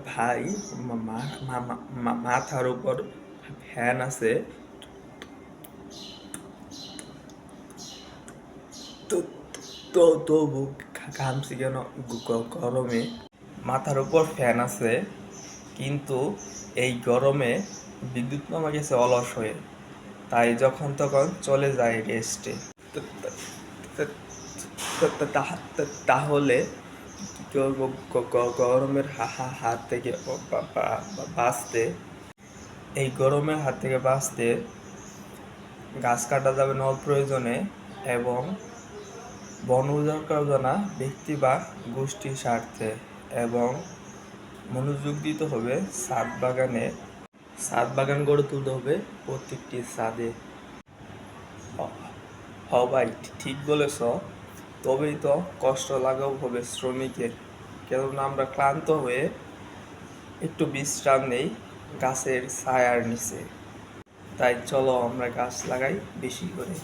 ভাই, মাথার উপর ফ্যান আছে, তো তবু ঘামছি কেন গরমে? মাথার উপর ফ্যান আছে, কিন্তু এই গরমে বিদ্যুৎ মামা গেছে অলস হয়ে, তাই যখন তখন চলে যায় রেস্টে। তাহলে কি করবো গরমের হাত থেকে বাঁচতে? এই গরমের হাত থেকে বাঁচতে গাছ কাটা যাবে না অপ্রয়োজনে, এবং বন উজাড় করা যাবে না ব্যক্তি বা গোষ্ঠীর স্বার্থে, এবং মনোযোগ দিতে হবে ছাদ বাগান গড়ে তুলতে হবে প্রত্যেকটি ছাদে। ভাই, ঠিক বলেছ। তবেই তো কষ্ট লাঘব হবে শ্রমিকের, কেননা আমরা ক্লান্ত হয়ে একটু বিশ্রাম নেই গাছের ছায়ার নিচে। তাই চলো আমরা গাছ লাগাই বেশি করে।